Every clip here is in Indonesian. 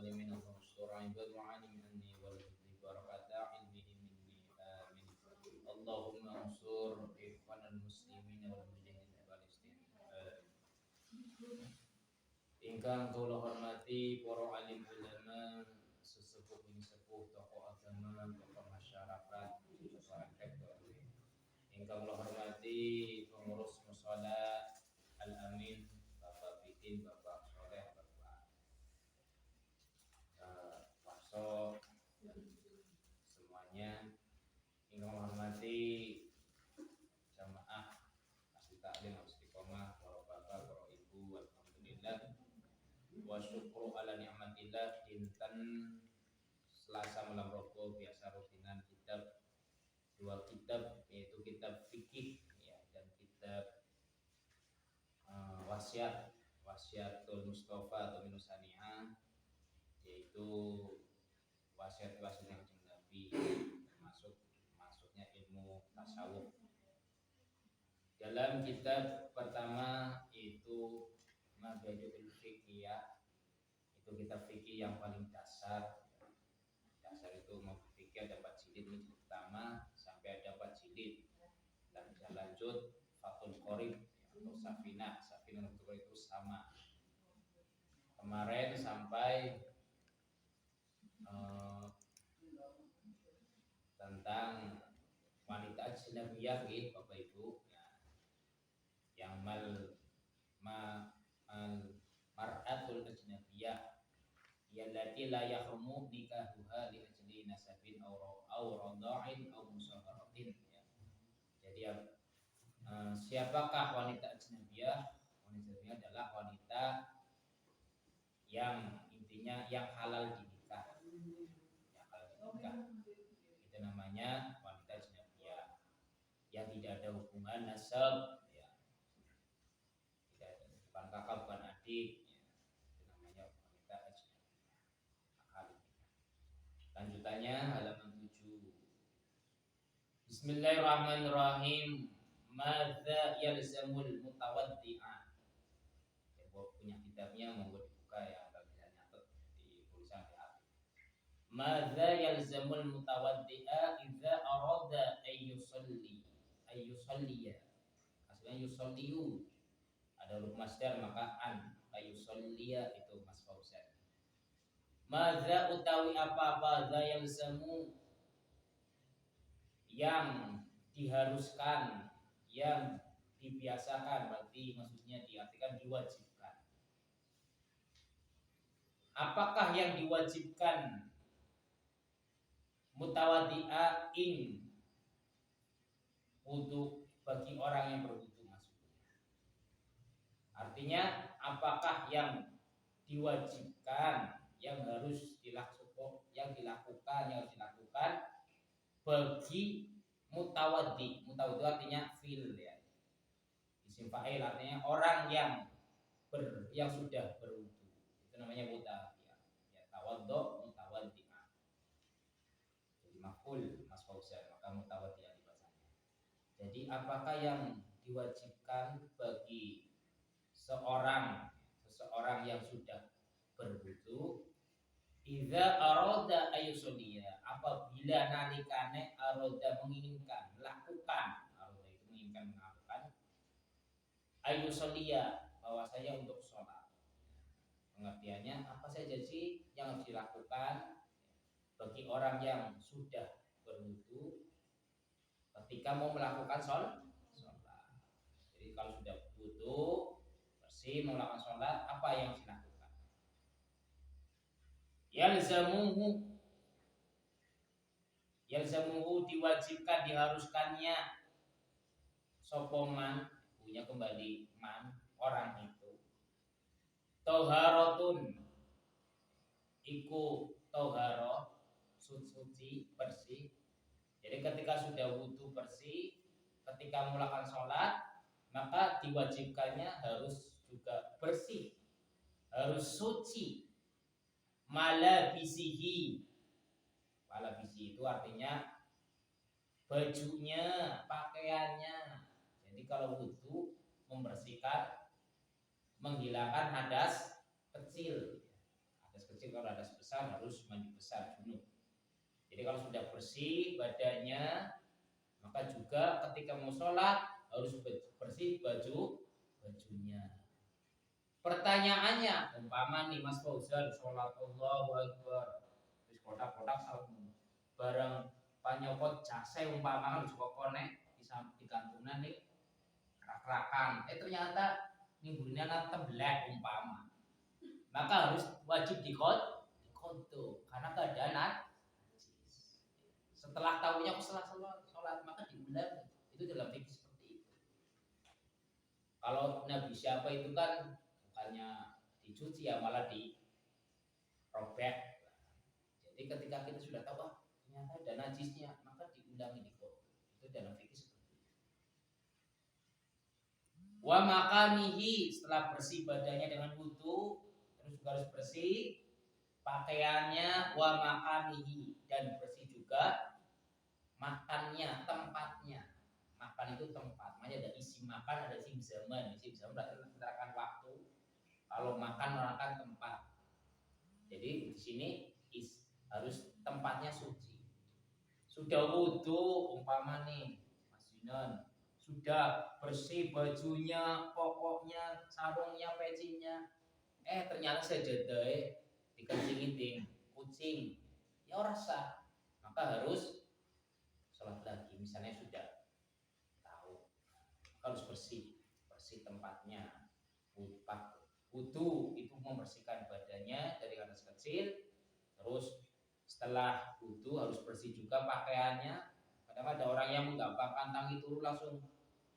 الظالمين وانصر عباد وعالم عني والذي بركة علمه مني آمين. اللهم انصر إخوان المسلمين والمجاهدين di Palestina. Ingkang kula hormati para alim ulama, sesepuh ini sepuh, tokoh agama, tokoh masyarakat, tokoh akhlak. Ingkang kula hormati pengurus mushola Al-Amin, Bapak Bidin, Bapak Soleh, Bapak Pakso, semuanya. Ingkang kula hormati jamaah Masjid Taklim Istiqomah, para bapak, para ibu, alhamdulillah. Wa syukru ala ni'matillah. Dinten Selasa malam Rabu biasa rutinan dua kitab, yaitu kitab fikih ya, dan kitab wasiatul Mustafa atau Minusani'ah, yaitu wasiat-wasiat Kanjeng Nabi, masuknya ilmu tasawuf. Dalam kitab pertama itu Mabadi'ul Fiqhiyah, itu kitab fikih yang paling dasar. Dasar itu fikih ada 4 jilid, ini pertama sampai ada 4 jilid. Dan bisa lanjut Fathul Qorib atau Safinah itu sama. Kemarin sampai tentang wanita ajnabiyah gitu Bapak Ibu. Yang mar'atul ajnabiyah yallati la yahrumu nikahuha li ajli nasabin aw radha'in aw musaharatin ya. Jadi siapakah wanita ajnabiyah? Wanita ajnabiyah adalah wanita yang intinya yang halal dinikah. Yang halal dinikah. Itu namanya wanita ajnabiyah. Yang tidak ada hubungan nasab ya. Bukan kakak, bukan adik ya. Itu namanya wanita ajnabiyah. Lanjutannya halaman 7. Bismillahirrahmanirrahim. Madza yalzamul mutawaddi'a. Ya, punya kitabnya mau dibuka ya, enggak bisa nyatet di tulisan di hati. Madza yalzamul mutawaddi'a idza arada ayyusalliya. Aslinya yusalliyu. Ada huruf masdar maka ayyusalliya itu Mas Fauzan. Madza utawi apa za yalzamu yang diharuskan, yang dibiasakan, berarti maksudnya diartikan diwajibkan. Apakah yang diwajibkan mutawaddi'in wudu bagi orang yang berwudu maksudnya? Artinya apakah yang diwajibkan, yang harus dilakukan, yang harus dilakukan bagi mutawaddi. Mutawaddi itu artinya fil ya. Isim fa'il artinya orang yang sudah berwudu. Itu namanya mutawaddi. Ya, tawaddu mutawaddi'ah. Jadi maf'ul Mas Fauzan, maka mutawaddi dibacanya. Jadi apakah yang diwajibkan bagi seseorang yang sudah berwudu idza arada ayyusalliya, apabila nalikane arada menginginkan melakukan, arada itu menginginkan melakukan, ayyusalliya bahwasanya untuk sholat. Pengertiannya apa saja sih yang harus dilakukan bagi orang yang sudah berwudu ketika mau melakukan sholat. Jadi kalau sudah wudu bersih mau melakukan sholat, apa yang harus dilakukan? Yalzamuhu diwajibkan, diharuskannya sopoman, punya kembali man orang itu, toharotun iku toharo suci bersih. Jadi ketika sudah wudu bersih, ketika melakukan sholat, maka diwajibkannya harus juga bersih, harus suci. Malabisihi itu artinya bajunya, pakaiannya. Jadi kalau wudu membersihkan, menghilangkan hadas kecil. Hadas kecil kalau hadas besar harus mandi besar junub. Jadi kalau sudah bersih badannya, maka juga ketika mau sholat harus bersih bajunya. Pertanyaannya, umpama nih Mas Fauzan sholat Allahu Akbar, terus kotak-kotak salam, bareng panyopot jase umpama kan juga konek di kantungan nih rak-rakan, ternyata minggunya tembelak umpama, maka harus wajib dikonto karena keadaan najis. Setelah tahunya setelah sholat maka diulang, itu dalam fikih seperti itu. Kalau Nabi siapa itu kan bukannya dicuci ya malah dirobek. Jadi ketika kita sudah tahu ternyata ada najisnya, maka diulangi dikonto. Itu dalam fikih seperti itu. Wa makanihi, setelah bersih badannya dengan wudu, terus juga harus bersih pakaiannya, wa makanihi, dan bersih juga makannya, tempatnya. Makan itu tempat, makanya ada isi makan, ada isi zaman. Isi zaman berarti menerangkan waktu. Kalau makan menerangkan tempat. Jadi di sini harus tempatnya suci. Sudah wudu umpama nih, Mas Yunan, sudah bersih bajunya, pokoknya, sarungnya, pecinya, ternyata sajadahe dikencingin kucing, ya ora sah, maka harus sholat lagi. Misalnya sudah tahu, harus bersih tempatnya. Wudu itu membersihkan badannya dari hadas kecil, terus setelah wudu harus bersih juga pakaiannya. Kadang ada orang yang menggampangkan tangi turu langsung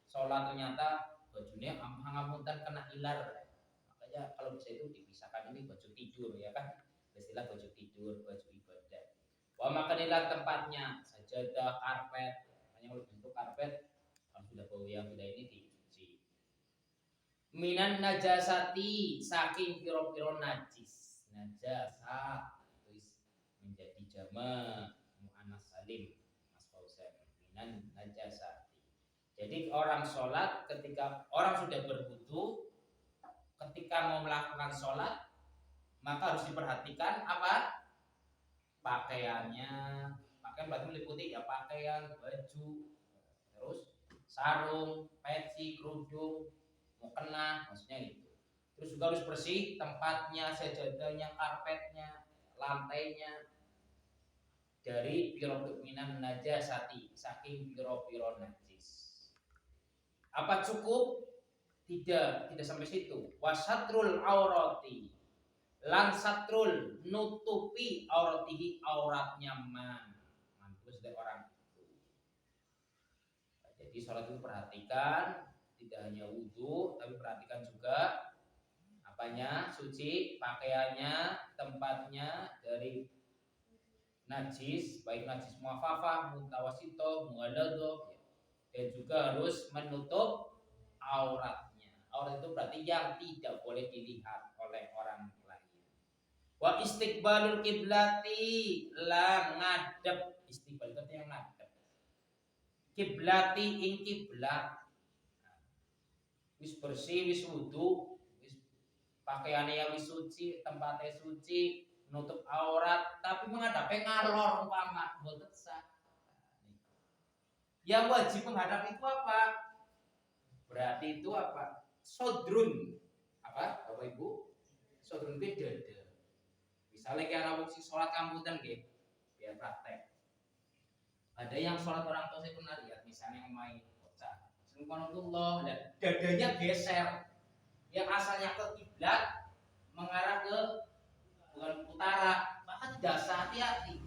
sholat, ternyata bajunya ampang-ampuntan kena ilar. Makanya kalau bisa itu dipisahkan, ini baju tidur ya kan, istilah baju tidur, baju ibadah. Wah makanilah tempatnya, sajadah, karpet. Hanya kalau bentuk karpet kalau sudah bau yang sudah ini dicuci. Minan najasati, saking piro-piro najis. Najasat tulis menjadi jamak muannas salim, Mas Fauzan. Minan najasati. Jadi orang sholat, ketika orang sudah berwudu, ketika mau melakukan sholat, maka harus diperhatikan apa? Pakaiannya. Pakaian berarti meliputi ya pakaian, baju, terus sarung, peci, kerudung, mukena, maksudnya itu. Terus juga harus bersih tempatnya, sajadahnya, karpetnya, lantainya dari piro minan najasati, saking piro-piro najis. Apa cukup? Tidak sampai situ. Wasatrul aurati, lan satrul nutupi auratihi, auratnya terus dari orang itu. Jadi sholat itu perhatikan, tidak hanya wudu, tapi perhatikan juga apanya, suci, pakaiannya, tempatnya dari najis, baik najis muafafah, mutawasito, mughalladzah, dan juga harus menutup auratnya. Aurat itu berarti yang tidak boleh dilihat oleh orang lain. Wa istiqbalul kiblati, la ngadep. Istiqbal itu yang ngadep. Kiblati ing kiblat. Wis bersih, wis wudu, wis pakaiannya yang wis suci, tempatnya suci, menutup aurat, tapi menghadapnya ngalor umpama, mboten sah. Yang wajib menghadap itu apa? Berarti itu apa? Sodrun. Apa Bapak Ibu? Sodrun itu dada. Misalnya kayak anak si sholat kambutan gitu, biar praktek. Ada yang sholat orang tua saya pernah lihat, misalnya yang main bocah, subhanallah, dadanya geser, yang asalnya ke kiblat mengarah ke bukan utara, maka tidak hati-hati.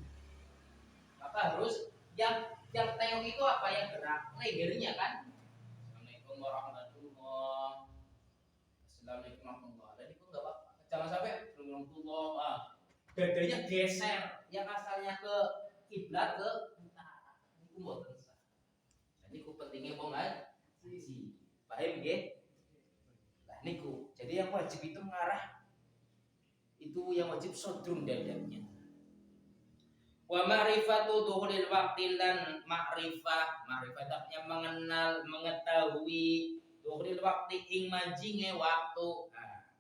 Maka harus yang tengok itu apa, yang gerak lehernya kan. Assalamualaikum warahmatullahi wabarakatuh. Assalamualaikum warahmatullahi wabarakatuh. Dan itu enggak apa-apa. Jangan sampai warahmatullahi. Dadanya geser, yang asalnya ke kiblat ke utara. Itu mboten sah. Jadi ku pentingnya wong ngaji. Paham nggih? Lah niku. Jadi yang wajib itu mengarah, itu yang wajib sodrun dadanya. Wa ma'rifatu duhulil waqti, lan ma'rifah artinya mengenal, mengetahui duhulil waqti ing manjinge waktu. Nah,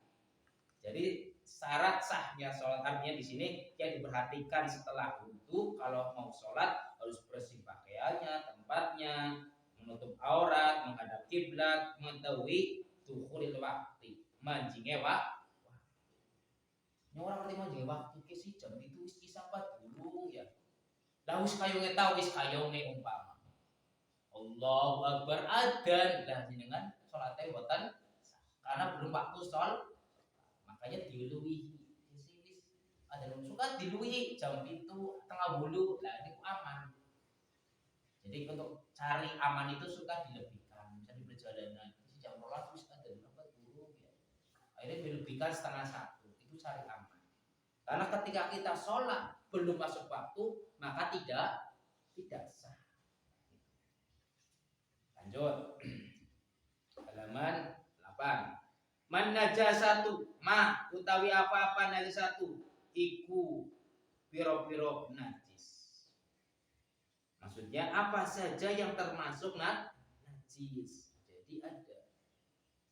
jadi syarat sahnya sholat. Artinya di sini yang diperhatikan setelah wudu kalau mau sholat harus bersih pakaiannya, tempatnya, menutup aurat, menghadap kiblat, mengetahui dukhulil waktu, manjingnya waktu. Ini orang ngerti manjingnya waktu ke si jam itu wis isapat dulu ya. Lah wis kayonge tahu wis kayonge umpama. Allahu Akbar adzan lah jenengan salate boten karena belum waktu sholat. Makanya diluwi wis ada suka diluwi jam itu tengah bulu lah itu aman. Jadi untuk cari aman itu suka dilebihkan. Misalnya di perjalanan di jam 12 wis ada apa dulu ya. Akhirnya dilebihkan setengah satu itu cari aman. Karena ketika kita sholat belum masuk waktu maka tidak sah. Lanjut. Halaman 8. Man najasatu ma utawi apa-apa najasatu iku piro-piro najis. Maksudnya apa saja yang termasuk najis. Jadi ada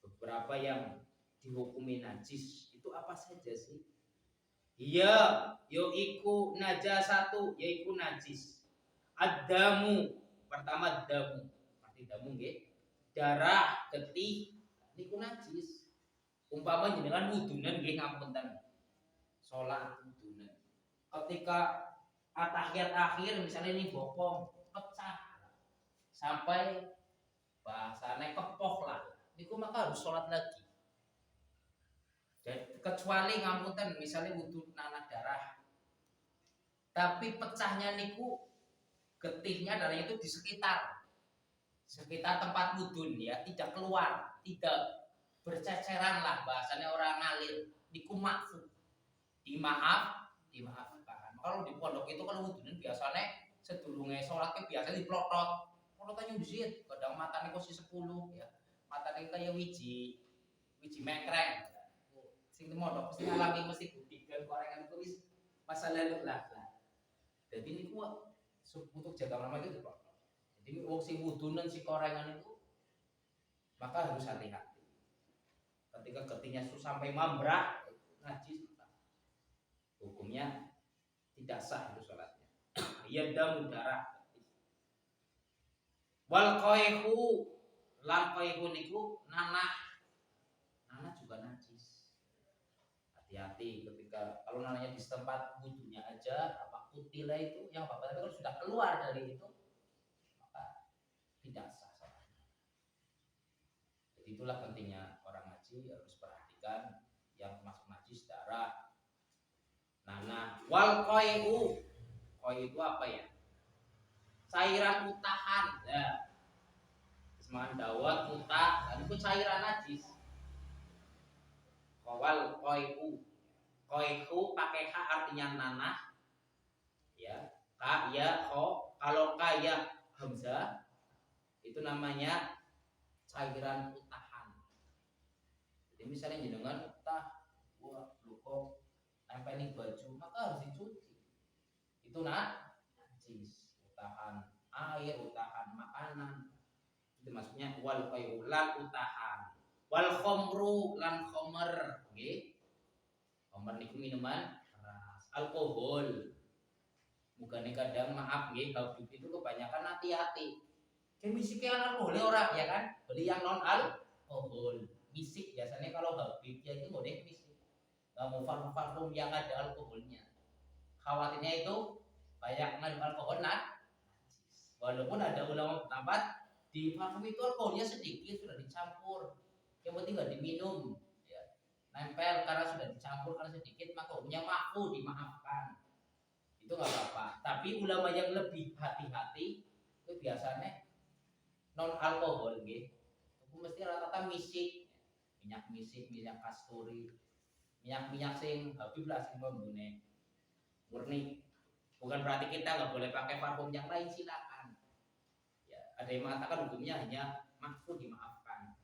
beberapa yang dihukumi najis. Itu apa saja sih? Iya, iku najasatu, yaiku najis. Ad-damu, pertama damu. Arti damu nggih. Darah, getih, niku najis. Umpama jenengan wudunan nggih ngapunten. Salat wudunan. Ketika atahiyat akhir misalnya ini bopong pecah sampai bahasane kepoh lah. Niku maka harus salat lagi. Dan kecuali ngapunten misalnya wudu nanah darah. Tapi pecahnya niku getihnya darahnya itu di sekitar tempat wudun ya, tidak keluar, tidak berceceran lah bahasanya orang ngalir. Niku maksud dimaafkan. Kalau di pondok itu kalau wudunan biasanya sedurunge sholatnya biasanya diplotot. Plototannya disit, kadang matanya kok 10 ya. Matanya kayak wiji mekreng. Sing pondok mesti ngalami mesti budikan korengan itu wis masa lalu lah. Jadi niku untuk jaga lama itu diplotot. Jadi wong sing wudunan si korengan itu maka harus hati-hati. Ketika getihnya sampai mambrak najis hukumnya tidak sah itu sholatnya. Ia damu darah. Wal qaihu lan qaihu niku nanah juga najis. Hati-hati ketika kalau nananya di tempat wudunya aja apa kutila itu yang apa tapi kalau sudah keluar dari itu maka tidak sah sholatnya. Jadi itulah pentingnya orang ngaji harus perhatikan yang masuk najis darah. Nah, wal qai'u. Qai itu apa ya? Cairan utahan. Ya. Semangat dawat utah, dan itu cairan najis. Wal qai'u. Qai'u pakai ha artinya nanah. Ya. Ka ya kho. Kalau ka ya hamzah itu namanya cairan utahan. Jadi misalnya jenengan utah, wah, luko tempelin baju maka harus dicuci. Itu najis. Utahan air, utahan makanan. Itu maksudnya wal qayulan utahan. Wal khamru lan khamr, nggih. Khamr niku minuman keras, alkohol. Mugane kadang maaf nggih, Habib itu kebanyakan hati-hati. Misik yang alkohol orang ya kan? Beli yang non alkohol. Misik biasanya kalau Habib ya itu boleh misik. Gak mau parfum yang ada alkoholnya. Khawatirnya itu banyak mengandung alkohol najis. Walaupun ada ulama pendapat di parfum itu alkoholnya sedikit sudah dicampur. Yang penting nggak diminum. Ya. Nempel karena sudah dicampur karena sedikit maka hukumnya makruh dimaafkan. Itu nggak apa-apa. Tapi ulama yang lebih hati-hati itu biasanya non alkohol, gitu. Itu mesti rata-rata misik, minyak misik, minyak kasturi. Minyak sing Habib lah sing pembune murni. Bukan berarti kita nggak boleh pakai parfum yang lain, silakan. Ya, ada yang mengatakan hukumnya hanya makruh dimaafkan.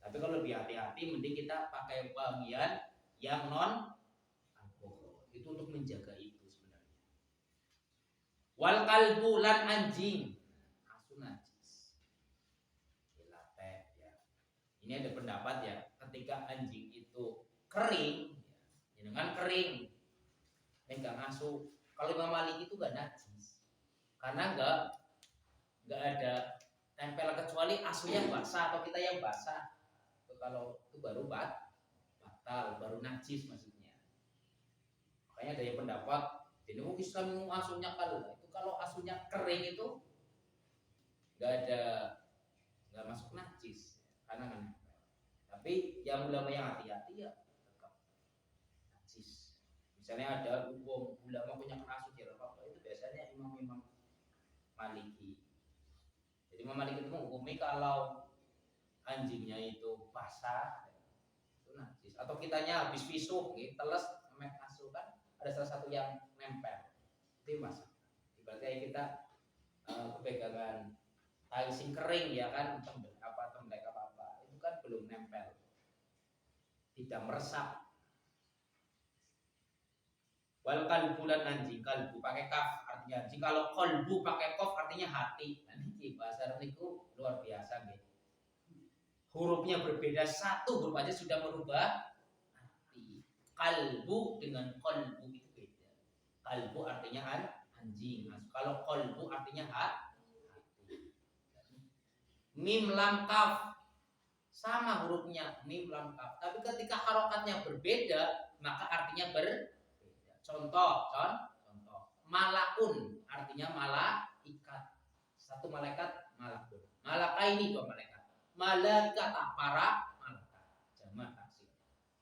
Tapi kalau lebih hati-hati, mending kita pakai wangian yang non alkohol. Itu untuk menjaga itu sebenarnya. Wal kalbu lan anjing asu najis. Ya. Ini ada pendapat ya, ketika anjing itu kering, dengan kering. Megang asu. Kalau Imam Maliki itu gak najis. Karena nggak ada tempel kecuali asunya basah atau kita yang basah. Kalau itu baru batal, baru najis maksudnya. Makanya ada yang pendapat jadi Islam asunya kalau asunya kering itu nggak masuk najis karena kan. Tapi yang ulama yang hati-hati ya tetap najis. Misalnya ada ulama punya asu di apa itu biasanya imam-imam Maliki. Jadi Imam Maliki itu menghukumi kalau anjingnya itu basah itu najis atau kitanya habis visuh gitu, teles memek asu kan ada salah satu yang nempel itu masak. Ibaratnya kita kepegangan tai sing kering ya kan temblek apa itu kan belum nempel, tidak meresap. Wal kalbu dan anjing, kalbu pakai kaf artinya anjing, kalau kolbu pakai kof artinya hati. Nanti bahasa Arab itu luar biasa gitu. Hurufnya berbeda, satu huruf aja sudah merubah hati. Kalbu dengan kolbu itu beda. Kalbu artinya anjing. Kalau kolbu artinya hati. Mim lam kaf sama hurufnya mim lam kaf. Tapi ketika harokatnya berbeda maka artinya berbeda. Contoh. Malakun artinya malaikat. Satu malaikat malakun. Malakaini dua malaikat. Malaikat para malaikat jamak taksir.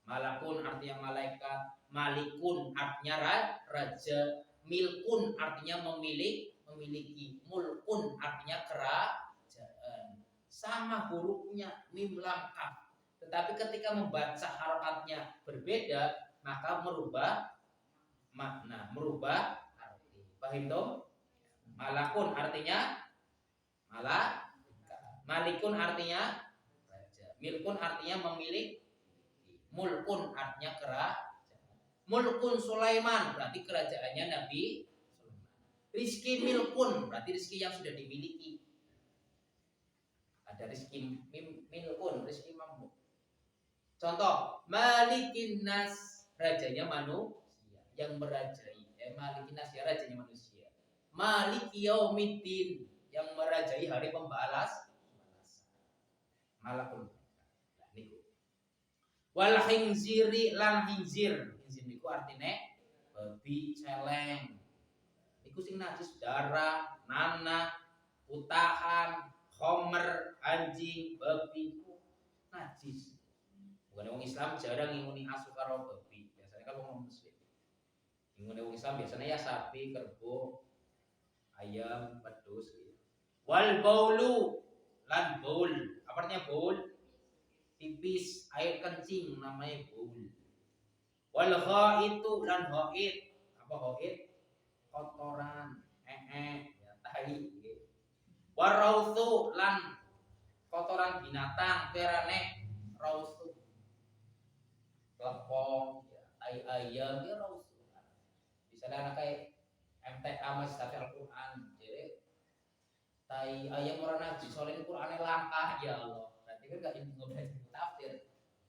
Malakun artinya malaikat, malikun artinya raja, milkun artinya memiliki, mulkun artinya kerajaan. Sama hurufnya mim lam kaf. Tetapi ketika membaca harokatnya berbeda maka merubah makna, merubah arti. Paham toh? Malakun artinya malak. Malikun artinya raja, milkun artinya memiliki, mulkun artinya kerajaan. Mulkun Sulaiman berarti kerajaannya Nabi Sulaiman. Rizki milkun berarti rizki yang sudah dimiliki. Ada rizki milkun, rizki mampu. Contoh, Malikin Nas rajanya manusia yang merajai. Malikin Nas ya rajanya manusia. Maliki Yaumiddin yang merajai hari pembalas. Malakul niku. Wal khinziri lan khinzir. Khinzir niku artine babi celeng. Niku sing najis darah, nanah, utahan, khomer, anjing, babi niku najis. Bukan orang Islam jarang nginguni asu karo babi. Biasanya kan orang muslim. Nginguni orang Islam biasanya ya sapi, kerbau, ayam, wedhus gitu. Wal baulu lan baul. Apa artinya baul? Pipis, air kencing namanya baul. Wal ghaitu lan ghaid. Apa ghaid? Kotoran, ya tai gitu. Warausu lan kotoran binatang, perane rausu. Lepong, ya, tai ayam, ya rausu. Misalnya anak kayak MTA masih tapi Al-Qur'an, jadi tai ayam orang najis soalnya Qur'annya langkah ya Allah. Berarti kan enggak belajar tafsir.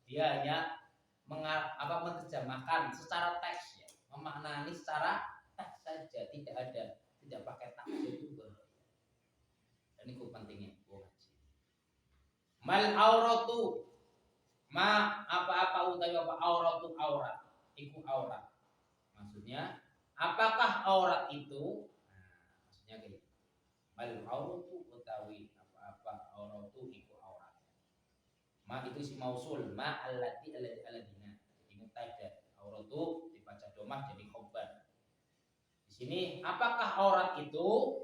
Dia hanya menerjemahkan secara teks ya, memaknani secara teks saja, tidak pakai tafsir juga. Dan itu pentingnya mal auratu ma apa-apa utawi apa auratu aurat. Iku aurat. Maksudnya apakah aurat itu? Nah, maksudnya gini. Mal auratu utawi apa-apa auratu iku aurat. Ma itu isim mausul, ma allati aladina. Jadi mubtada. Auratu dibaca domah jadi khobar. Di sini apakah aurat itu?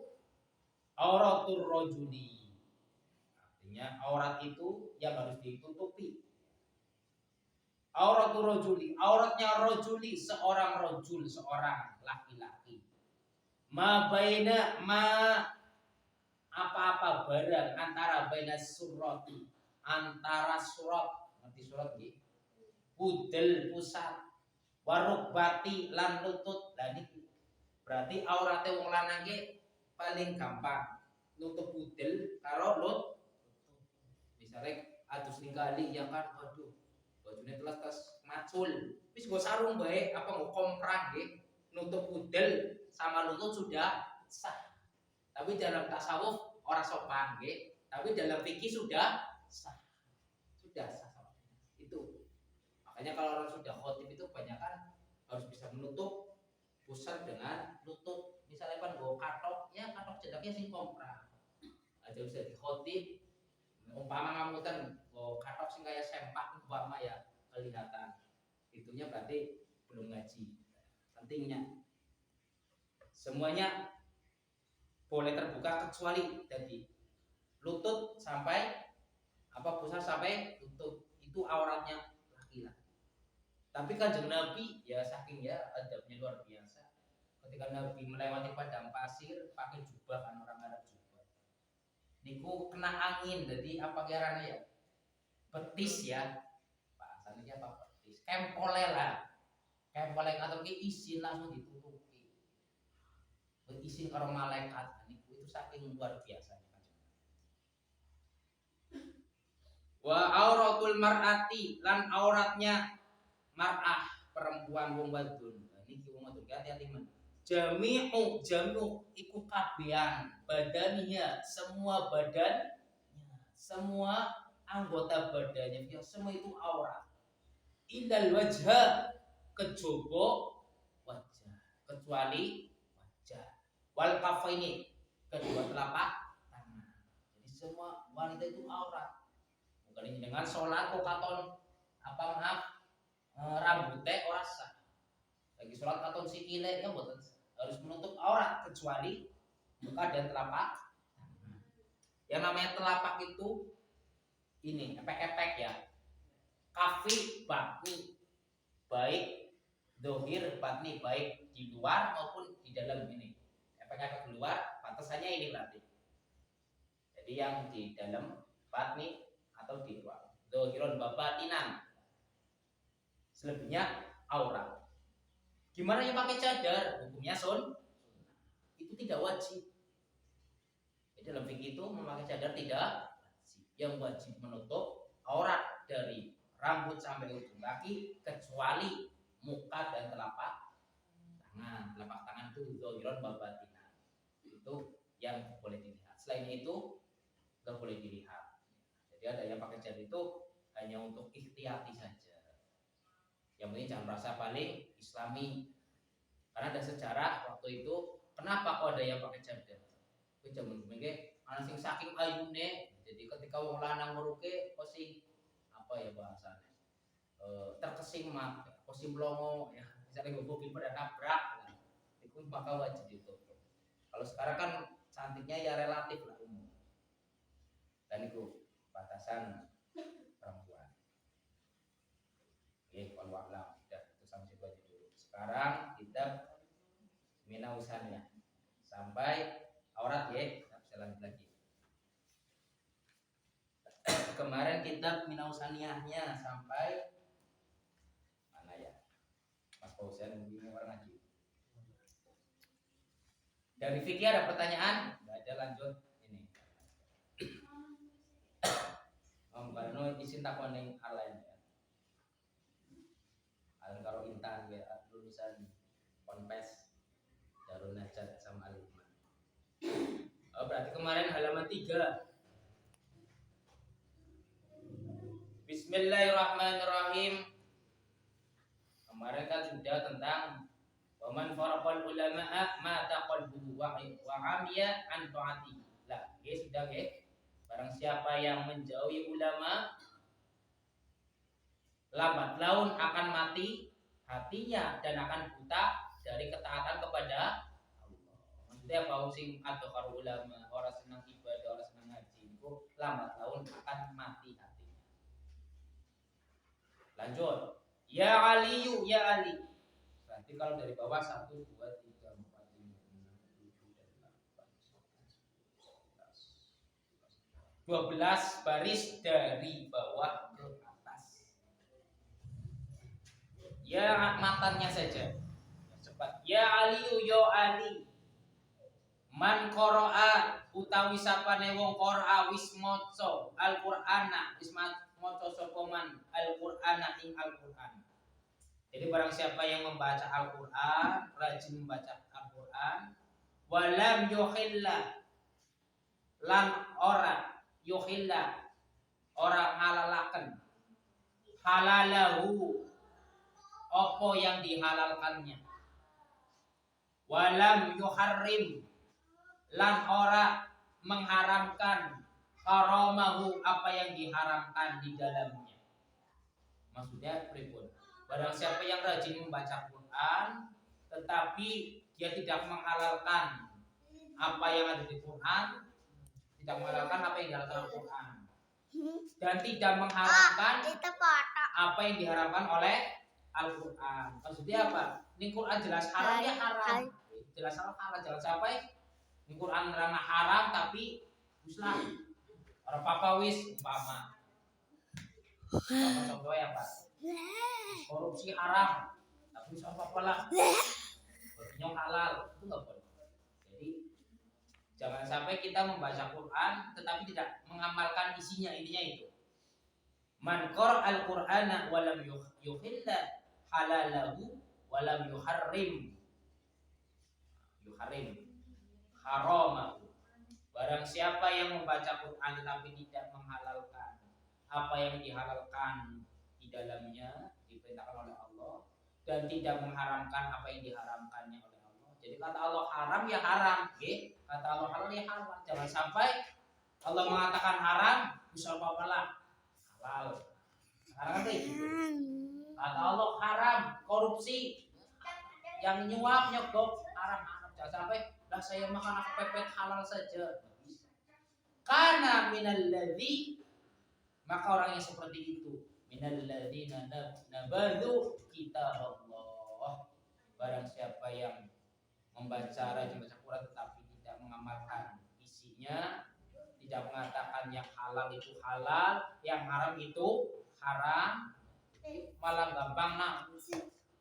Auratur rajuli. Artinya aurat itu yang harus ditutupi. Auratur rajuli, auratnya rajuli, seorang rajul, seorang laki-laki. Ma baina ma apa-apa barang antara baina surati, antara surat, nanti surat nggih. Budel pusat, warukbati lan lutut. Lah niki berarti aurate wong lanang ki paling gampang nutup budel karo lutut. Misalnya adus ningali ya kan, aduh bajunya telas macul, Wis nggo sarung bae, apa nggo komprang nggih, nutup udel sama lutut sudah sah. Tapi dalam tasawuf orang sopan nggih, tapi dalam fikih sudah sah. Sudah sah. Itu. Makanya kalau orang sudah khotib itu kebanyakan harus bisa menutup pusat dengan lutut. Misalnya kan nggo katok, ya katok cedaknya sing komprang. Aja bisa di khotib. Umpama ngamutan nggo katok sing kaya sempak umpama ya kelihatan. Itunya berarti belum ngaji. Pentingnya semuanya boleh terbuka kecuali tadi lutut sampai pusat sampai lutut, itu auratnya laki-laki. Tapi Kanjeng Nabi ya saking ya adabnya luar biasa. Ketika Nabi melewati padang pasir pakai jubah, kan orang Arab jubah. Niku kena angin, jadi apa kiranya ya? Betis ya. Bahasanya apa? Betis. Kempole lah. Kempole atau ki isin langsung ditutupi. Isin karo malaikat, niku itu saking luar biasanya. Wa auratul mar'ati, lan auratnya mar'ah perempuan wong wadon. Niki wong wadon hati-hati men. Jami'u iku kabehan badaninya, semua badannya, semua anggota badannya, semua itu aurat. Illal wajha, kejaba wajah, kecuali wajah. Wal kafaini, kedua telapak tangan. Jadi semua wanita itu aurat. Bukan ini dengan sholat kok katon rambutnya ora sah. Lagi sholat katon sikile ya mboten harus menutup aurat kecuali muka dan telapak. Yang namanya telapak itu ini epek-epek ya. Kafi batni, baik dohir batni, baik di luar maupun di dalam ini. Epek-epek di luar batasannya ini berarti. Jadi yang di dalam batni atau di luar. Dohiron babatinan. Selebihnya aurat. Gimana yang pakai cadar? Hukumnya itu tidak wajib. Jadi dalam fikih itu memakai cadar tidak wajib. Yang wajib menutup aurat dari rambut sampai ujung kaki kecuali muka dan telapak tangan. Telapak tangan itu dohiron babatinan. Itu yang boleh dilihat. Selain itu nggak boleh dilihat. Jadi ada yang pakai cadar itu hanya untuk ikhtiyati saja. Yang penting jangan merasa paling islami. Karena ada sejarah waktu itu kenapa kok ada yang pakai cadar. Kuwi jaman mengke ana sing saking ayune, jadi ketika wong lanang meruke posing apa ya bahasanya? Terkesima, posing mlongo ya, misalnya mobil pada nabrak. Nah, itu maka wajib ditutup. Kalau sekarang kan cantiknya ya relatif lah umum. Dan itu batasan perempuan. Oke, kalau alam sudah itu sampai situ aja dulu. Sekarang kita minausannya sampai aurat ya, kita bisa lanjut lagi. Kemarin kita minausaniahnya sampai mana ya? Mas Fauzian ini orang ngaji. Dari fikih ada pertanyaan? Enggak ada, lanjut ini. Karena isin takon ning alain ya. Alun karo intan ya lulusan Ponpes Darun Najat sama Al-Iman. Oh, berarti kemarin halaman 3. Bismillahirrahmanirrahim. Kemarin kan sudah tentang waman faraqal ulama'a ma taqalbuhu wa amiya an ta'ati. Lah, sudah barang siapa yang menjauhi ulama, lambat laun akan mati hatinya dan akan buta dari ketaatan kepada Allah. Maksudnya apa sing atau karo ulama, orang senang ibadah, orang senang ngaji, itu lambat laun akan mati hatinya. Lanjut. Ya Ali, ya Ali. Berarti kalau dari bawah 1 2 3 4 5 6 7 dan 8 12 baris dari bawah ke atas. Ya matannya saja. Cepat. Ya Ali, ya Ali. Man qara'a utawi sapane wong qara'a wis maca Al-Qur'ana, wis maca sapa man Al-Qur'ana ing Al-Qur'an. Jadi barang siapa yang membaca Al-Qur'an, rajin membaca Al-Qur'an, walam yuhilla lan ora yuhilla orang halalaken halalahu opo yang dihalalkannya, walam yuharrim lan ora mengharamkan haramahu apa yang diharamkan di dalamnya. Maksudnya pripun? Barang siapa yang rajin membaca Quran tetapi dia tidak menghalalkan apa yang ada di Quran, tidak menghalalkan apa yang dihalalkan Al-Quran, dan tidak mengharamkan apa yang diharamkan oleh Al-Quran. Maksudnya apa? Ini Quran jelas haram ya haram, jelas haram halal. Jangan sampai ini Quran nerang haram tapi Islam orang papawis umpama contoh ya Pak, korupsi haram tapi Islam apa-apalah nyong halal, itu nggak boleh. Jadi jangan sampai kita membaca Quran tetapi tidak mengamalkan isinya. Intinya itu man qara al-Qur'ana wa lam yuhilla halalahu wa lam yuharrim haramahu. Barang siapa yang membaca Quran tetapi tidak menghalalkan apa yang dihalalkan di dalamnya, diperintahkan oleh Allah, dan tidak mengharamkan apa yang diharamkannya oleh Allah. Jadi kata Allah haram ya haram, okay? Kata Allah halal ya halal. Jangan sampai Allah mengatakan haram, bisa apa-apalah halal. Sekarang kan gitu. Kata Allah haram, korupsi, yang nyuap nyogok haram. Jangan sampai lah saya makan pepet halal saja. Karena minalladzi, maka orang yang seperti itu minalladzina nabadhu kitab Allah, barang siapa yang membaca rajin baca Quran tetapi tidak mengamalkan isinya, tidak mengatakan yang halal itu halal, yang haram itu haram, malah gampang nak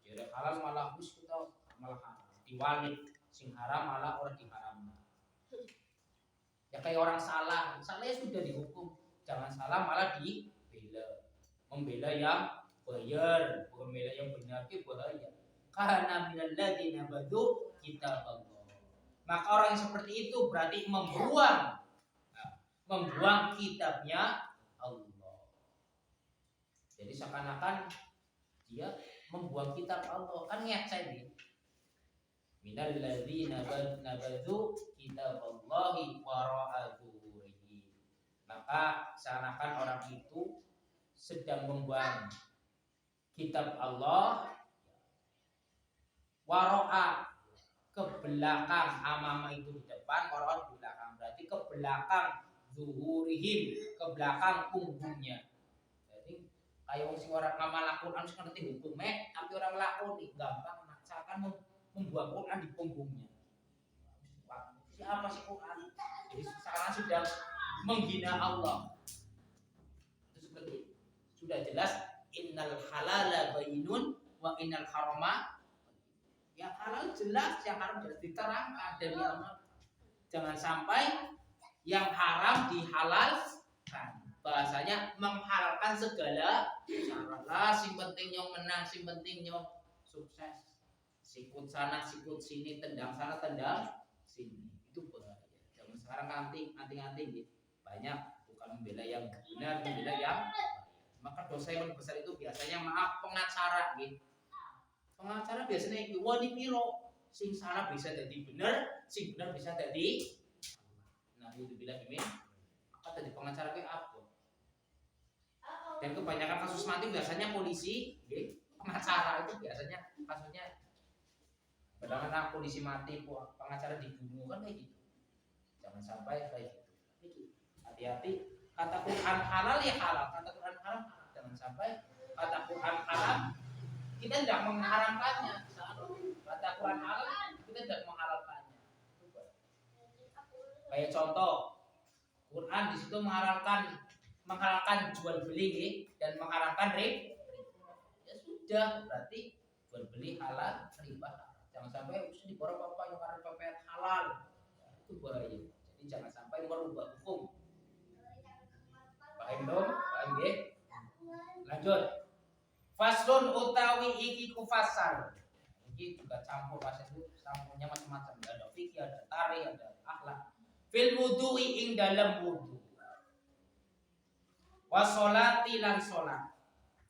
jadi halal malah hus kita malah haram diwalik, sing haram malah orang diharam. Ya kayak orang salah ya sudah dihukum, jangan salah malah dibela, membela yang bayar, bukan membela yang benar itu bahaya. Karena minalladzina badu kitab Allah, maka orang yang seperti itu berarti membuang kitabnya Allah. Jadi seakan-akan dia membuang kitab Allah, kan ngecek dia. Minalladzina nabadhu kitaballahi wara'a zuhurihi, maka seakan-akan orang itu sedang membuang kitab Allah wara'a ke belakang, amama itu di depan, wara'a di belakang, berarti ke belakang zuhurihim, ke belakang punggungnya. Jadi kayak sing orang ngamal Al-Qur'an ngerti hukumnya tapi orang lakoni gampang, seakan membuang Quran di punggungnya. Siapa sih Quran? Jadi sekarang sudah menghina Allah. Itu seperti itu. Sudah jelas innal halala bayyinun wa innal harama, yang halal jelas, yang haram jelas diterangkan dan diamalkan. Jangan sampai yang haram dihalalkan. Bahasanya menghalalkan segala cara lah, sing penting nyong menang, sing penting nyong sukses. Sikut sana, sikut sini, tendang sana, tendang sini. Itu bahaya. Zaman sekarang anting gitu. Banyak bukan membela yang benar, membela yang bahaya. Maka dosa yang besar itu biasanya maaf pengacara gitu. Pengacara biasanya itu wani piro, sing salah bisa jadi benar, sing benar bisa jadi. Nah, itu bilang ini, maka tadi pengacara kayak apa? Dan kebanyakan kasus mati biasanya polisi, gitu. Pengacara itu biasanya kasusnya. Padahal anak polisi mati, pengacara dibunuh kan kayak gitu. Jangan sampai kayak gitu. Hati-hati. Kata Quran halal ya halal, kata Quran haram halal. Jangan sampai kata Quran haram kita tidak mengharamkannya. Kata Quran halal kita tidak menghalalkannya. Kayak contoh, Quran di situ menghalalkan jual beli dan mengharamkan riba. Ya sudah, berarti jual beli halal, riba. Jangan sampai di borong apa yang karena pepet halal, itu bahaya. Jadi jangan sampai merubah hukum. Paham dong? Paham ya? Lanjut. Faslun utawi iki ku fasal. Ini juga campur bahasa itu, campurnya macam-macam. Ada fikih, ada tarikh, ada akhlak. Fil wudu'i ing dalam wudu. Wa sholati lan sholat.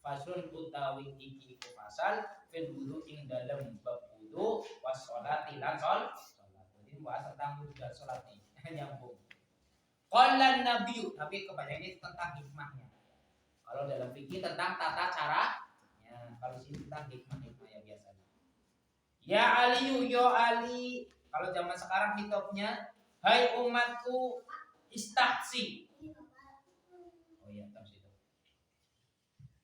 Faslun utawi iki ku fasal fil wudu'i ing dalam bab wudu wa sholati lan sholat. Jadi bahas tentang wudu dan sholat nih. Nyambung. Qala Nabi kebanyakan ini tentang hikmahnya. Kalau dalam fikih tentang tata cara, ya, kalau sini tentang hikmah ya biasanya. Ya Ali, yo Ali. Kalau zaman sekarang hitopnya, hai umatku istaksi. Oh iya, terus itu.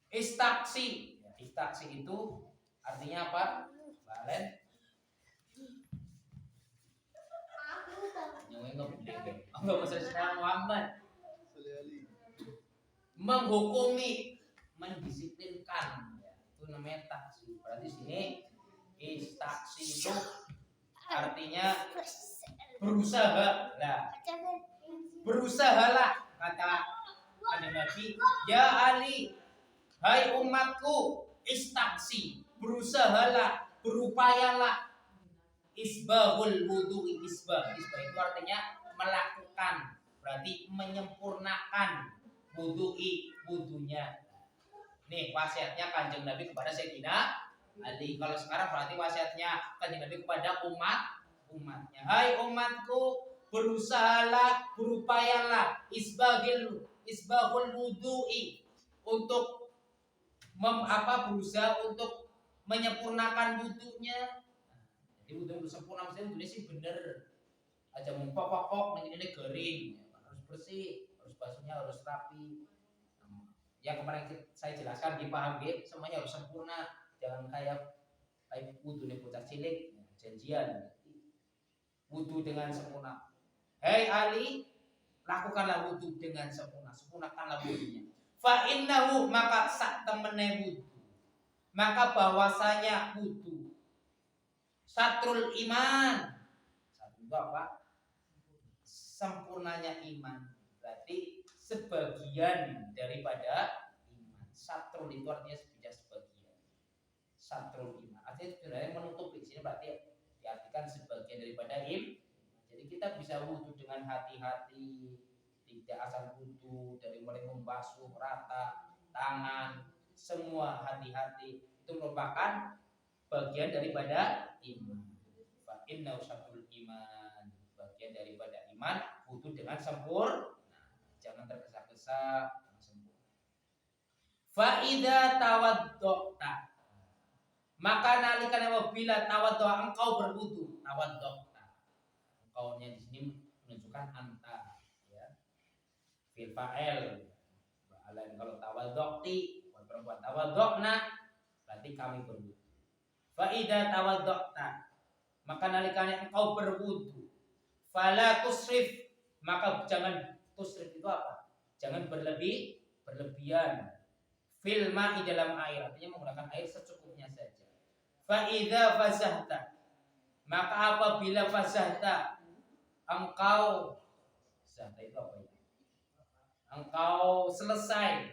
Istaksi. Ya, istaksi itu artinya apa? Balen. Enggak bisa sekarang Muhammad. Menghukumi, mendisiplinkan. Ya, itu namanya taksi. Berarti sini istaksi itu artinya berusaha. Nah, berusahalah kata Nabi, ya Ali, hai umatku, istaksi, berusahalah, berupayalah. Isbahul wudu, isbah itu artinya melakukan, berarti menyempurnakan wudunya. Nih wasiatnya Kanjeng Nabi kepada Sayyidina Ali. Kalau sekarang berarti wasiatnya Kanjeng Nabi kepada umatnya. Hai umatku, berusahalah, berupayalah isbahul wudu'i untuk berusaha untuk menyempurnakan wudunya. Jadi wudu sempurna maksudnya wudunya sih bener. Aja mempok-pok ini kering, harus bersih, harus basuhnya harus rapi. Yang kemarin saya jelaskan dipaham semuanya harus sempurna, jangan kayak wudu nih bocah cilik janjian. Wudu dengan sempurna. Hei Ali, lakukanlah wudu dengan sempurna, sempurnakanlah wudunya. Fa innahu, maka sak temene wudu, maka bahwasanya wudu satrul iman. Satu apa? Sempurnanya iman. Berarti sebagian daripada iman. Satrul itu artinya sebagian. Satrul iman. Artinya sebenarnya menutup di sini berarti diartikan sebagian daripada iman. Jadi kita bisa wudu dengan hati-hati, tidak asal wudu dari mulai membasuh rata tangan, semua hati-hati. Itu merupakan bagian daripada iman. Fa inna usatul iman, bagian daripada iman, wudu dengan sempurna. Jangan tergesa-gesa, sempurna. Fa idza tawaddota, maka nalikane apabila tawaddo engkau berwudu, tawaddota. Engkaunya di sini menunjukkan anta, ya. Fil fa'il. Kalau tawaddoti, perempuan tawaddona, berarti kami berwudu. Fa'idha tawaddota, maka nalikane engkau berwudu, fala tusrif, maka jangan, tusrif itu apa? Jangan berlebihan. Fil ma'i, dalam air, artinya menggunakan air secukupnya saja. Fa'idha fazahta, maka apabila fazahta, engkau, zahta itu apa ya? Engkau selesai,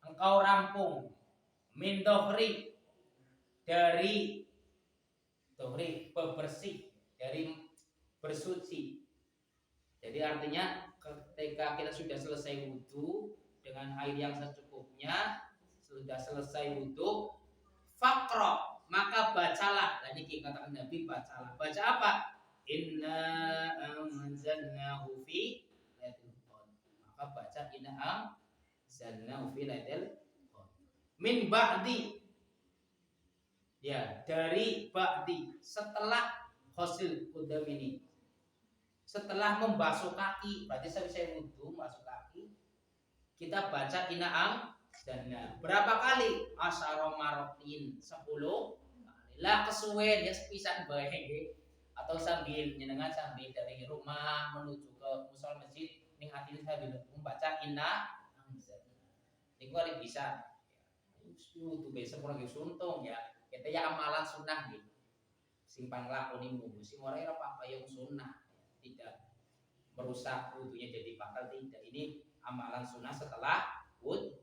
engkau rampung, min dohri, dari bebersih, dari bersuci. Jadi artinya ketika kita sudah selesai wudu dengan air yang secukupnya, sudah selesai wudu, faqra, maka bacalah. Tadi katakan Nabi bacalah. Baca apa? Inna anzalnahu fi lailatul qadr. Maka baca inna anzalnahu fi lailatul qadr. Min ba'di, ya, dari ba'di, setelah ghusil qudam ini, setelah membasuh kaki. Berarti saya wudu membasuh kaki, kita baca inaam dan berapa kali? Asyara marotin, 10 kali. Lah kesuwen ya sepisan bae, atau sambil nyenengan, sambil dari rumah menuju ke musola masjid ning atine sambil membaca inaam. Niku ari bisa. Wudu besok ora suntung ya. Kita ya amalan sunnah gitu. Sing panglakoni wudu, sing ora apa-apa yang sunnah, tidak merusak wudunya jadi batal, tidak. Ini amalan sunnah setelah wudu.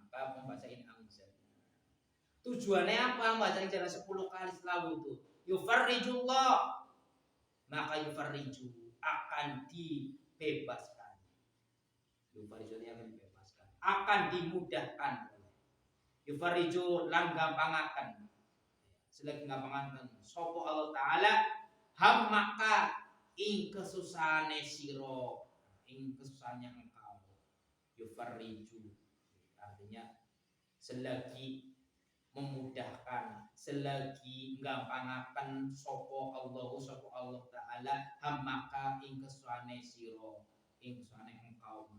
Maka membaca ini amzal. Tujuannya apa? Baca jalan 10 kali setelah wudu. Yufarrijullah, maka yufarriju akan dibebaskan. Yufarrijullah akan dibebaskan, akan dimudahkan. Yufarriju lan gampangaken. Selagi gampangaken sapa Allah taala hammaka ing kesusahane sira, ing kesusahannya engkau. Yufarriju artinya selagi memudahkan, selagi gampangaken sapa Allah taala hammaka ing kesusahanane sira, ing kesusahanane engkau.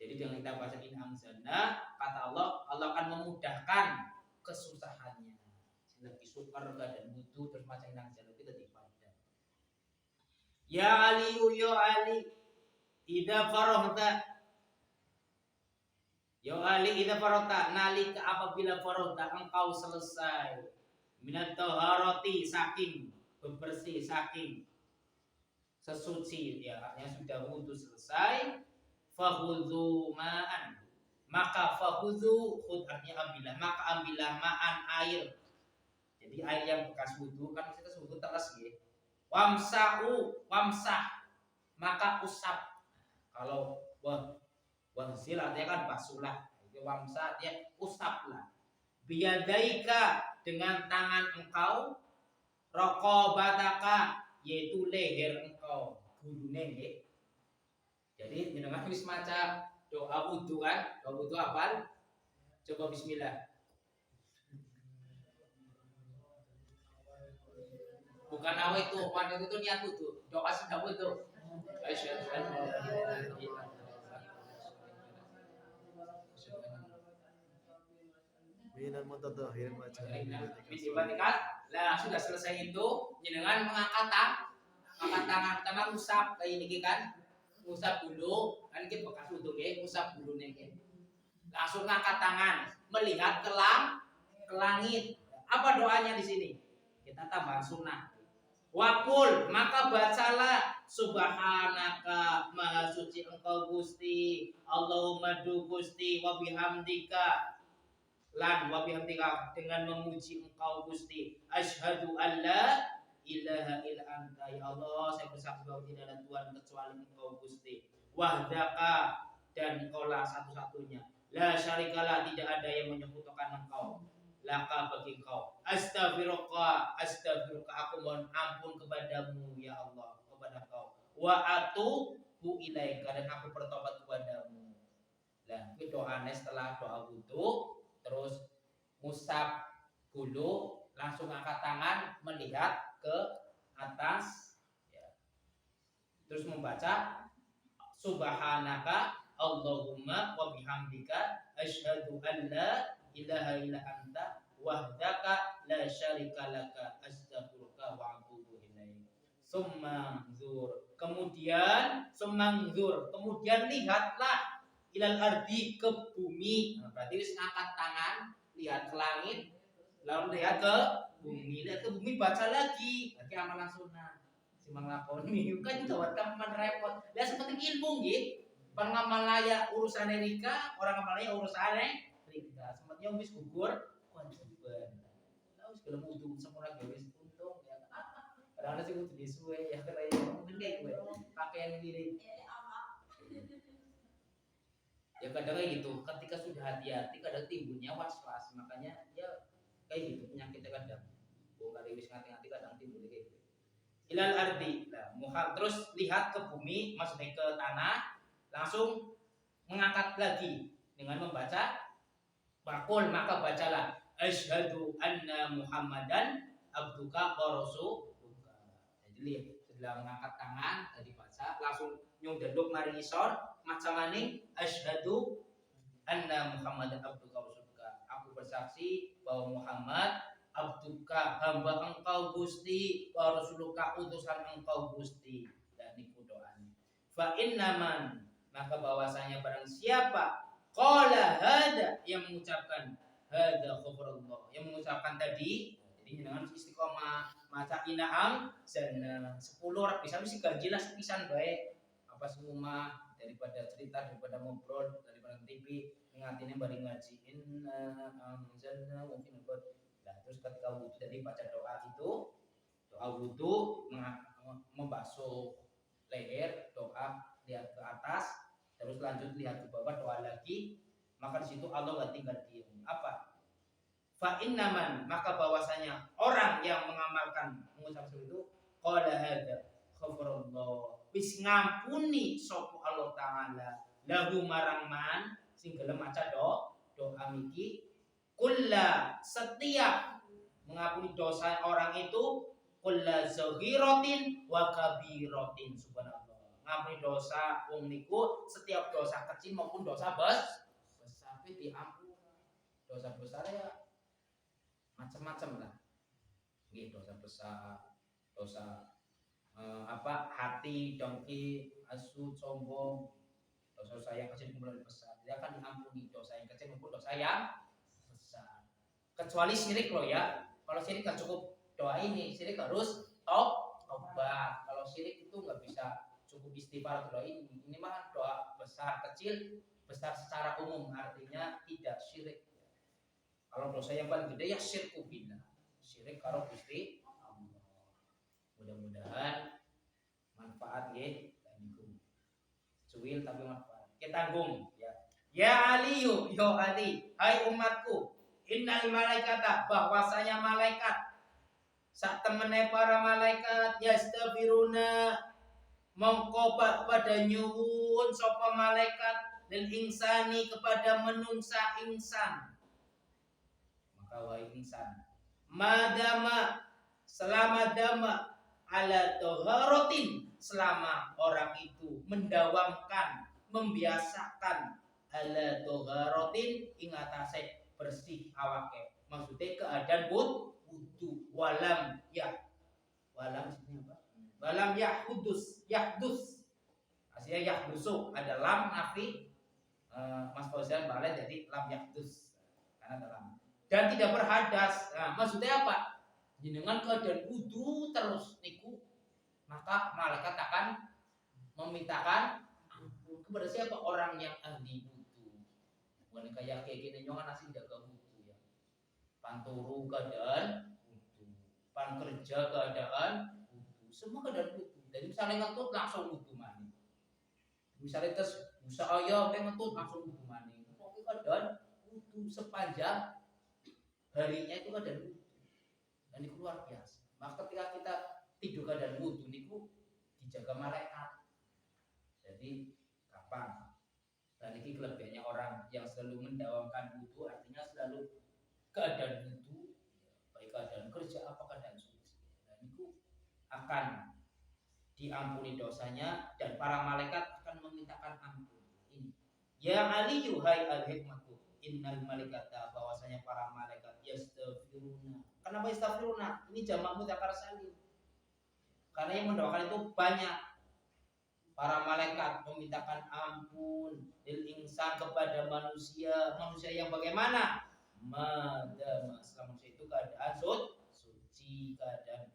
Jadi dengan kita baca in anzalna, kata Allah akan memudahkan kesusahannya. Selagi sukar dan butuh terus baca in anzalna kita dipadah. Ya Ali, ya Ali, idza farahta. Ya Ali, idza farahta, nalika apabila farahta engkau selesai minat taharati, saking bebersih, saking sesuci, ya artinya sudah wudu selesai. Fahudhu ma'an, maka fahudhu khud artinya ambillah, maka ambillah ma'an air. Jadi air yang bekas wudu kan kita wudu teles ya. Wamsah, maka usap. Kalau wahsil artinya kan basuhlah. Jadi wamsah artinya usaplah. Biyadaika dengan tangan engkau, raqabataka yaitu leher engkau, gulune nggih. Jadi jenengan wis maca doa wudu kan? Doa wudu apa? Coba bismillah. Bukan awal itu, wanita itu niat wudu. Doa sudah wudu. Asyhadu an la ilaha illallah. Minal mutadhahirin wa Lah sudah selesai itu, jenengan mengangkat tangan pertama usap kayak ini kan? Usap dulu, kan kita bekas wudu nggih, usap dulu nggih. Langsung ngangkat tangan, melihat ke langit. Apa doanya di sini? Kita tambah sunnah. Wakul, maka bacalah subhanaka maha suci engkau Gusti, Allahumma du Gusti wa bihamdika lan wa bihamdika dengan memuji engkau Gusti. Asyhadu alla ilaha illa anta, ya Allah saya bersaksi bahwa tidak ada Tuhan kecuali engkau Gusti. Wahdaka, dan engkaulah satu-satunya. La syarikalah, tidak ada yang menyekutukan engkau. Laka, bagi engkau. Astaghfiruka, aku mohon ampun kepadamu ya Allah, kepada engkau. Wa atubu ilaika, dan aku bertobat kepadamu. Nah, itu doanya setelah doa wudu, terus musab dulu, langsung angkat tangan melihat ke atas ya. Terus membaca subhanaka Allahumma wa bihamdika asyhadu an la ilaha illa anta wahdaka la syarika laka astaghfiruka wa atubu ilaik. Kemudian lihatlah ilal ardi, ke bumi. Nah, berarti wis ngangkat tangan lihat ke langit, lalu lihat ke bumi, baca lagi. Berarti amalan sunnah. Si manglakoni kan jawab kapan repot. Lah sepenting ilmu nggih. Pan ngamalaya urusane rika, orang ngamalaya urusane rika. Sementing wis gugur kewajiban. Lah wis gelem wudu semua ge wis untung ya. Kadang-kadang sing wudu disuwe ya kaya mungkin kayak gue pakaian diri. Ya kadang kayak gitu, ketika sudah hati-hati kadang timbulnya was-was, makanya ya kayak gitu penyakitnya kadang. Kali wis ngati-ngati kadang timbul kayak gitu. Ilal ardi, nah, terus lihat ke bumi, maksudnya ke tanah, langsung mengangkat lagi dengan membaca bakul, maka bacalah asyhadu anna Muhammadan abduka wa rasuluka. Jadi setelah mengangkat tangan tadi baca, langsung nyundenduk mari isor maca maning asyhadu anna Muhammadan abduka wa rasuluka. Aku bersaksi bahwa Muhammad abduka, hamba engkau Gusti, wa rasuluka, utusan engkau Gusti. Dan niku doanya. Fa innaman, maka bahwasanya barang siapa qala hada, yang mengucapkan hada khabarullah, yang mengucapkan tadi, jadi dengan istiqomah maca inaam dan 10 bisa mesti ganjilah sepisan baik apa semua daripada cerita, daripada ngobrol, daripada nonton TV ngatine bareng ngaji anzalna mungkin buat. Nah, terus ketika wudu tadi baca doa itu, doa wudu membasuh leher, doa lihat ke atas, terus lanjut lihat ke bawah, doa lagi, maka di situ Allah nggak tinggal diam. Apa? Fa innaman, maka bahwasanya orang yang mengamalkan mengucap seperti itu qala hadza ghafarallah, wis ngampuni sapa Allah taala lahu marang man sing gelem maca doa miki kulla, setiap mengampuni dosa orang itu kulla zaghiratin wa kabiratin. Subhanallah, ngampuni dosa wong niku setiap dosa kecil maupun dosa besar diampuni. Dosa besar ya macam-macam lah. Nggih, dosa besar, dosa hati, dongki, asu, sombong, dosa yang kecil kemudian besar, dia akan diampuni dosa yang kecil maupun dosa yang besar. Kecuali syirik loh ya. Kalau syirik kan cukup doa ini, syirik harus tobat. Kalau syirik itu nggak bisa cukup istighfar doa ini. Ini mah doa besar kecil, besar secara umum, artinya tidak syirik. Kalau dosa yang paling gede ya syirku billah, syirik karo Gusti Allah. Mudah-mudahan manfaat nggih tanggung. Cuwil tapi manfaat. Kita tanggung ya. Ya Aliyu, yo Ali, hai umatku, innal malaikata, bahwasanya malaikat sak temene para malaikat yastaghfiruna mongko pada nyuwun sapa malaikat dan insani kepada menungsa insan. Maka wahai insan, madama selama dama ala toharotin, selama orang itu mendawamkan, membiasakan ala toharotin ingatase bersih awake, maksudnya keadaan wudu walam apa? Walam yahdus aslinya yahdusu ada lam nafi, Mas Fauzan balik jadi lam yahdus karena ada lam. Dan tidak berhadas. Nah, maksudnya apa? Dengan keadaan wudu terus niku, maka malaikat akan memintakan ampun kepada siapa? Orang yang ahli wudu. Bukan kayak gini nyongan nasi tidak wudu ya. Panturu keadaan wudu, pan kerja keadaan wudu, semua keadaan wudu. Jadi misalnya ngetut langsung wudu mani. Misalnya tes usaha ayam ngetut langsung wudu mani. Pokoknya keadaan wudu sepanjang harinya itu ada wudu, dan itu luar biasa. Maka ketika kita tidur keadaan wudu niku dijaga malaikat. Jadi kapan? Dan ini kelebihannya orang yang selalu mendawamkan wudu, artinya selalu keadaan wudu, baik keadaan kerja apa keadaan suci. Dan itu akan diampuni dosanya dan para malaikat akan memintakan ampun. Ini ya Aliyu, hai al-hikmatu, innal malaikata, bahwasanya para malaikat yastaghfiruna. Kenapa yastaghfiruna? Ini jamak mudzakkar salim. Karena yang mendoakan itu banyak. Para malaikat memintakan ampun lil insan kepada manusia. Manusia yang bagaimana? Madama, selama manusia itu keadaan suci, keadaan